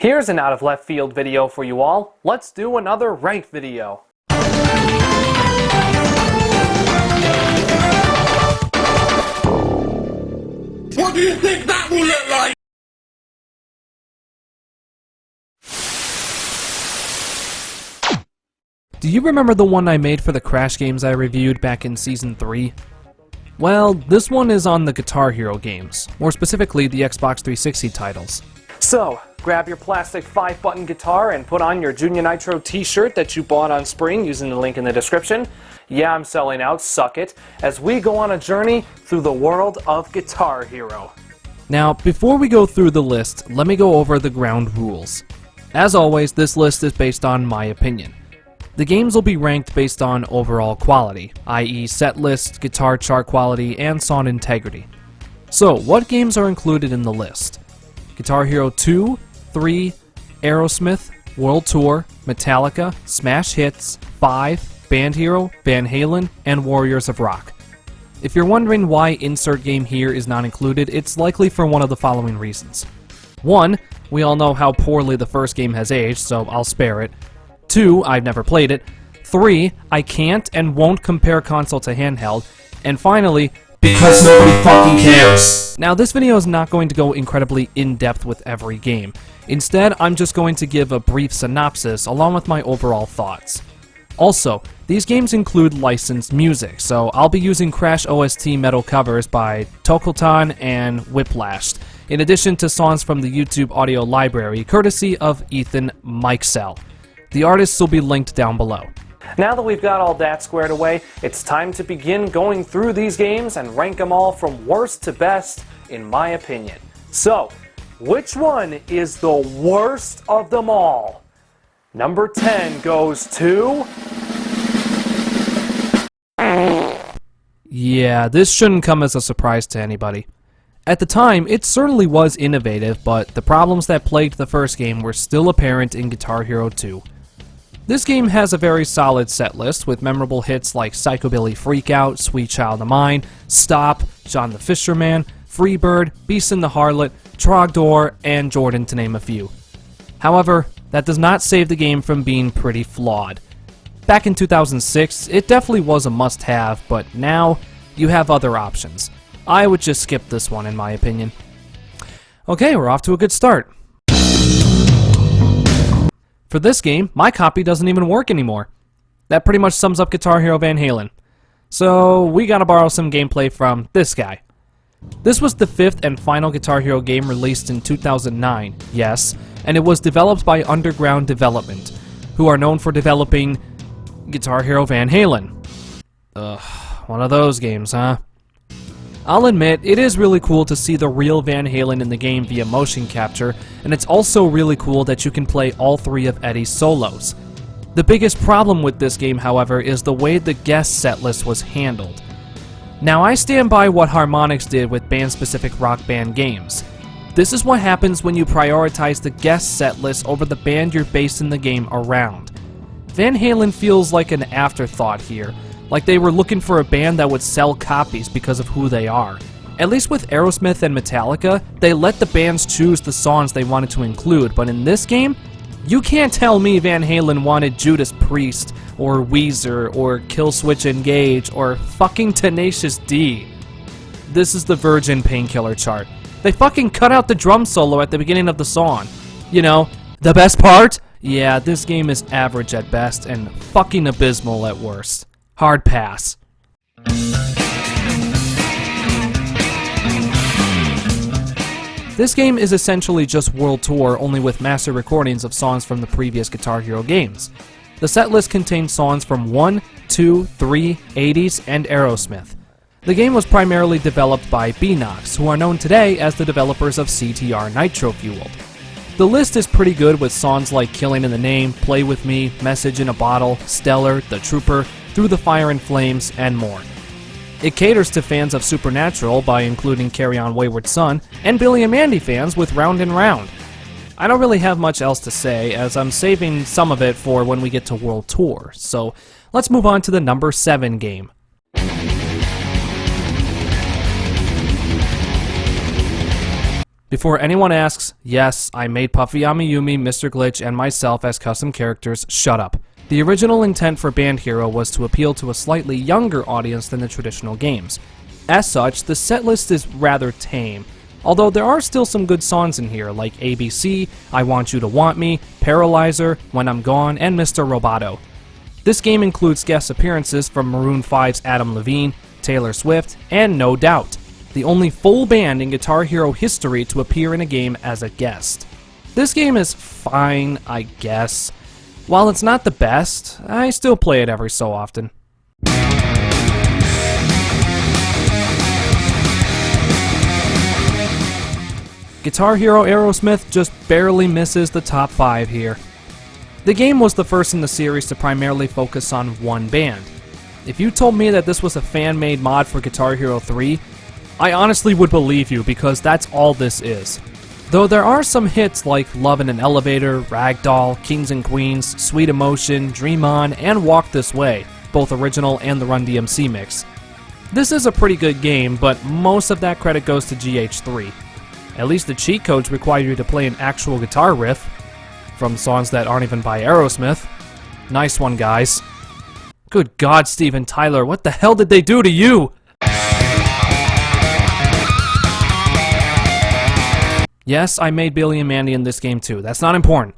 Here's an out of left field video for you all. Let's do another rank video. What do you think that will look like? Do you remember the one I made for the Crash games I reviewed back in Season 3? Well, this one is on the Guitar Hero games, more specifically the Xbox 360 titles. So, grab your plastic 5-button guitar and put on your JuniorNitro t-shirt that you bought on Spring using the link in the description. Yeah, I'm selling out, suck it, as we go on a journey through the world of Guitar Hero. Now, before we go through the list, let me go over the ground rules. As always, this list is based on my opinion. The games will be ranked based on overall quality, i.e. set list, guitar chart quality, and song integrity. So, what games are included in the list? Guitar Hero 2, 3, Aerosmith, World Tour, Metallica, Smash Hits, 5, Band Hero, Van Halen, and Warriors of Rock. If you're wondering why insert game here is not included, it's likely for one of the following reasons. 1, we all know how poorly the first game has aged, so I'll spare it. 2, I've never played it. 3, I can't and won't compare console to handheld. And finally, because nobody fucking cares. Now, this video is not going to go incredibly in-depth with every game. Instead, I'm just going to give a brief synopsis along with my overall thoughts. Also, these games include licensed music, so I'll be using Crash OST metal covers by Tolkuton and Whiplashed, in addition to songs from the YouTube audio library courtesy of Ethan Meixsell. The artists will be linked down below. Now that we've got all that squared away, it's time to begin going through these games and rank them all from worst to best, in my opinion. So, which one is the worst of them all? Number 10 goes to... Yeah, this shouldn't come as a surprise to anybody. At the time, it certainly was innovative, but the problems that plagued the first game were still apparent in Guitar Hero 2. This game has a very solid set list with memorable hits like Psychobilly Freakout, Sweet Child of Mine, Stop, John the Fisherman, Freebird, Beast and the Harlot, Trogdor, and Jordan to name a few. However, that does not save the game from being pretty flawed. Back in 2006, it definitely was a must-have, but now you have other options. I would just skip this one in my opinion. Okay, we're off to a good start. For this game, my copy doesn't even work anymore. That pretty much sums up Guitar Hero Van Halen. So, we gotta borrow some gameplay from this guy. This was the 5th and final Guitar Hero game released in 2009, yes, and it was developed by Underground Development, who are known for developing Guitar Hero Van Halen. Ugh, one of those games, huh? I'll admit, it is really cool to see the real Van Halen in the game via motion capture, and it's also really cool that you can play all 3 of Eddie's solos. The biggest problem with this game, however, is the way the guest setlist was handled. Now, I stand by what Harmonix did with band-specific rock band games. This is what happens when you prioritize the guest setlist over the band you're basing the game around. Van Halen feels like an afterthought here, like they were looking for a band that would sell copies because of who they are. At least with Aerosmith and Metallica, they let the bands choose the songs they wanted to include, but in this game, you can't tell me Van Halen wanted Judas Priest, or Weezer, or Killswitch Engage, or fucking Tenacious D. This is the Virgin Painkiller chart. They fucking cut out the drum solo at the beginning of the song. You know, the best part? Yeah, this game is average at best and fucking abysmal at worst. Hard pass. This game is essentially just World Tour, only with master recordings of songs from the previous Guitar Hero games. The setlist contains songs from 1, 2, 3, 80s, and Aerosmith. The game was primarily developed by Beenox, who are known today as the developers of CTR Nitro Fueled. The list is pretty good with songs like Killing in the Name, Play With Me, Message in a Bottle, Stellar, The Trooper, Through the Fire and Flames, and more. It caters to fans of Supernatural by including Carry On Wayward Son, and Billy and Mandy fans with Round and Round. I don't really have much else to say, as I'm saving some of it for when we get to World Tour, so let's move on to the number 7 game. Before anyone asks, yes, I made Puffy Amiyumi, Mr. Glitch, and myself as custom characters, shut up. The original intent for Band Hero was to appeal to a slightly younger audience than the traditional games. As such, the setlist is rather tame, although there are still some good songs in here like ABC, I Want You to Want Me, Paralyzer, When I'm Gone, and Mr. Roboto. This game includes guest appearances from Maroon 5's Adam Levine, Taylor Swift, and No Doubt, the only full band in Guitar Hero history to appear in a game as a guest. This game is fine, I guess. While it's not the best, I still play it every so often. Guitar Hero Aerosmith just barely misses the top 5 here. The game was the first in the series to primarily focus on one band. If you told me that this was a fan-made mod for Guitar Hero 3, I honestly would believe you because that's all this is. Though there are some hits like Love in an Elevator, Ragdoll, Kings and Queens, Sweet Emotion, Dream On, and Walk This Way, both original and the Run DMC mix. This is a pretty good game, but most of that credit goes to GH3. At least the cheat codes require you to play an actual guitar riff from songs that aren't even by Aerosmith. Nice one, guys. Good God, Steven Tyler, what the hell did they do to you? Yes, I made Billy and Mandy in this game too. That's not important.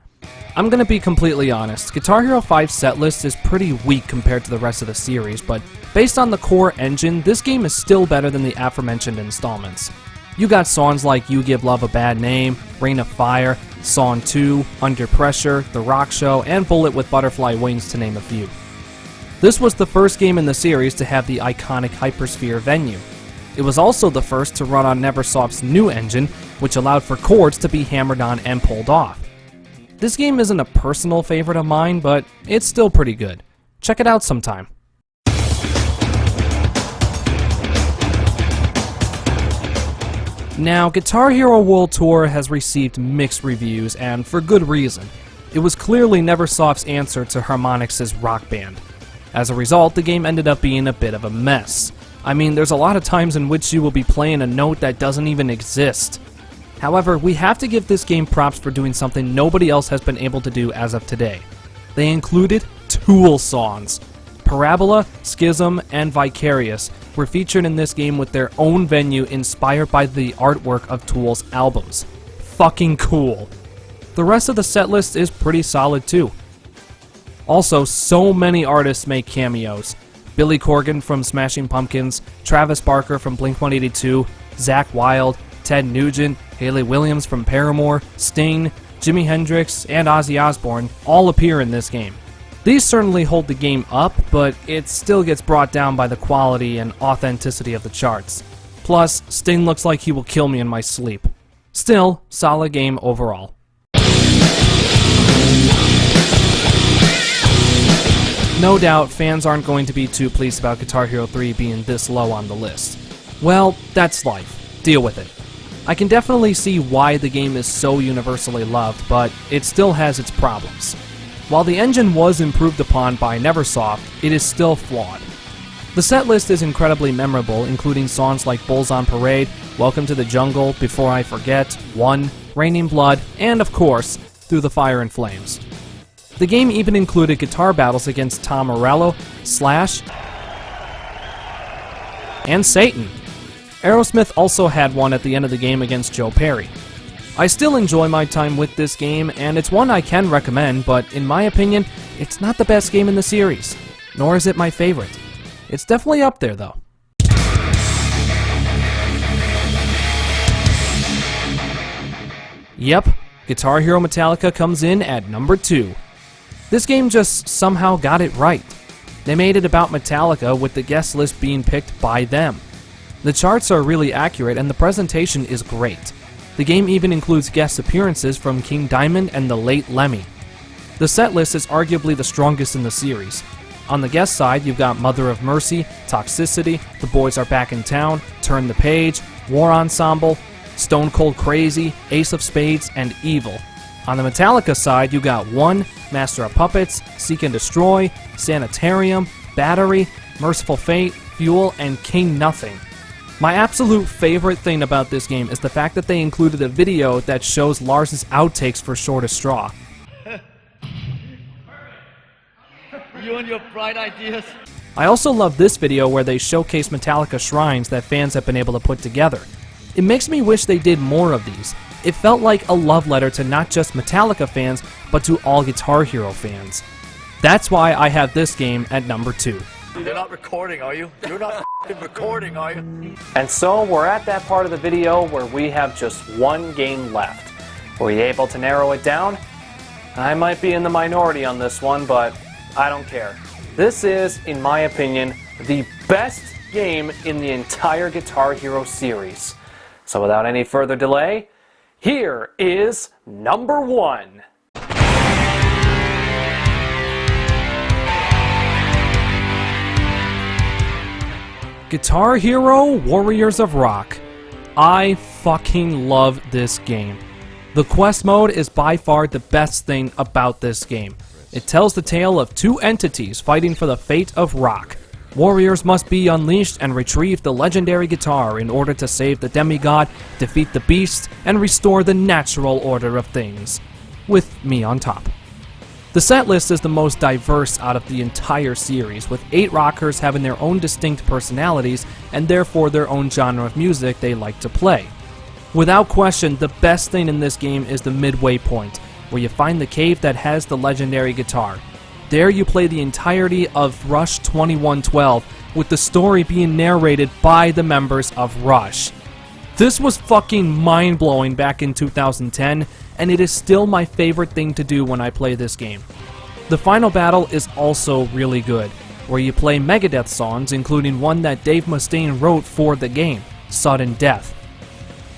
I'm gonna be completely honest. Guitar Hero 5's setlist is pretty weak compared to the rest of the series, but based on the core engine, this game is still better than the aforementioned installments. You got songs like You Give Love a Bad Name, Rain of Fire, Song 2, Under Pressure, The Rock Show, and Bullet with Butterfly Wings to name a few. This was the first game in the series to have the iconic Hypersphere venue. It was also the first to run on Neversoft's new engine, which allowed for chords to be hammered on and pulled off. This game isn't a personal favorite of mine, but it's still pretty good. Check it out sometime. Now, Guitar Hero World Tour has received mixed reviews, and for good reason. It was clearly Neversoft's answer to Harmonix's Rock Band. As a result, the game ended up being a bit of a mess. I mean, there's a lot of times in which you will be playing a note that doesn't even exist. However, we have to give this game props for doing something nobody else has been able to do as of today. They included Tool songs. Parabola, Schism, and Vicarious were featured in this game with their own venue inspired by the artwork of Tool's albums. Fucking cool. The rest of the setlist is pretty solid too. Also, so many artists make cameos. Billy Corgan from Smashing Pumpkins, Travis Barker from Blink-182, Zakk Wylde, Ted Nugent, Hayley Williams from Paramore, Sting, Jimi Hendrix, and Ozzy Osbourne all appear in this game. These certainly hold the game up, but it still gets brought down by the quality and authenticity of the charts. Plus, Sting looks like he will kill me in my sleep. Still, solid game overall. No doubt, fans aren't going to be too pleased about Guitar Hero 3 being this low on the list. Well, that's life. Deal with it. I can definitely see why the game is so universally loved, but it still has its problems. While the engine was improved upon by Neversoft, it is still flawed. The setlist is incredibly memorable, including songs like Bulls on Parade, Welcome to the Jungle, Before I Forget, One, Raining Blood, and of course, Through the Fire and Flames. The game even included guitar battles against Tom Morello, Slash, and Satan. Aerosmith also had one at the end of the game against Joe Perry. I still enjoy my time with this game, and it's one I can recommend, but in my opinion, it's not the best game in the series, nor is it my favorite. It's definitely up there, though. Yep, Guitar Hero Metallica comes in at number 2. This game just somehow got it right. They made it about Metallica with the guest list being picked by them. The charts are really accurate and the presentation is great. The game even includes guest appearances from King Diamond and the late Lemmy. The setlist is arguably the strongest in the series. On the guest side, you've got Mother of Mercy, Toxicity, The Boys Are Back in Town, Turn the Page, War Ensemble, Stone Cold Crazy, Ace of Spades, and Evil. On the Metallica side, you got One, Master of Puppets, Seek and Destroy, Sanitarium, Battery, Merciful Fate, Fuel, and King Nothing. My absolute favorite thing about this game is the fact that they included a video that shows Lars' outtakes for Shortest Straw. You and your bright ideas. I also love this video where they showcase Metallica shrines that fans have been able to put together. It makes me wish they did more of these. It felt like a love letter to not just Metallica fans, but to all Guitar Hero fans. That's why I have this game at number 2. You're not recording, are you? You're not recording, are you? And so we're at that part of the video where we have just one game left. Were you able to narrow it down? I might be in the minority on this one, but I don't care. This is, in my opinion, the best game in the entire Guitar Hero series. So without any further delay, here is number 1. Guitar Hero Warriors of Rock. I fucking love this game. The quest mode is by far the best thing about this game. It tells the tale of two entities fighting for the fate of rock. Warriors must be unleashed and retrieve the legendary guitar in order to save the demigod, defeat the beast, and restore the natural order of things. With me on top. The set list is the most diverse out of the entire series, with 8 rockers having their own distinct personalities and therefore their own genre of music they like to play. Without question, the best thing in this game is the midway point, where you find the cave that has the legendary guitar. There you play the entirety of Rush 2112, with the story being narrated by the members of Rush. This was fucking mind-blowing back in 2010, and it is still my favorite thing to do when I play this game. The final battle is also really good, where you play Megadeth songs, including one that Dave Mustaine wrote for the game, Sudden Death.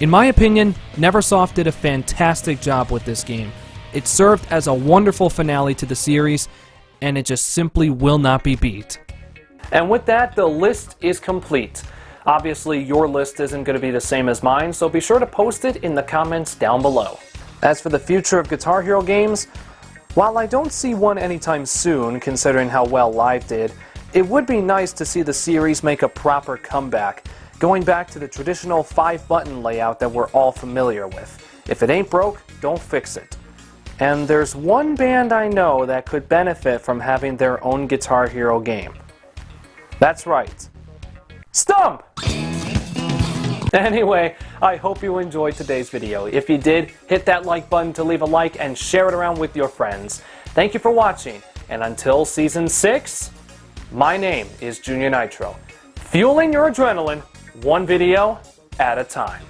In my opinion, Neversoft did a fantastic job with this game. It served as a wonderful finale to the series, and it just simply will not be beat. And with that, the list is complete. Obviously, your list isn't going to be the same as mine, so be sure to post it in the comments down below. As for the future of Guitar Hero games, while I don't see one anytime soon, considering how well Live did, it would be nice to see the series make a proper comeback, going back to the traditional 5-button layout that we're all familiar with. If it ain't broke, don't fix it. And there's one band I know that could benefit from having their own Guitar Hero game. That's right. Stump! Anyway, I hope you enjoyed today's video. If you did, hit that like button to leave a like and share it around with your friends. Thank you for watching, and until Season 6, my name is JuniorNitro. Fueling your adrenaline, one video at a time.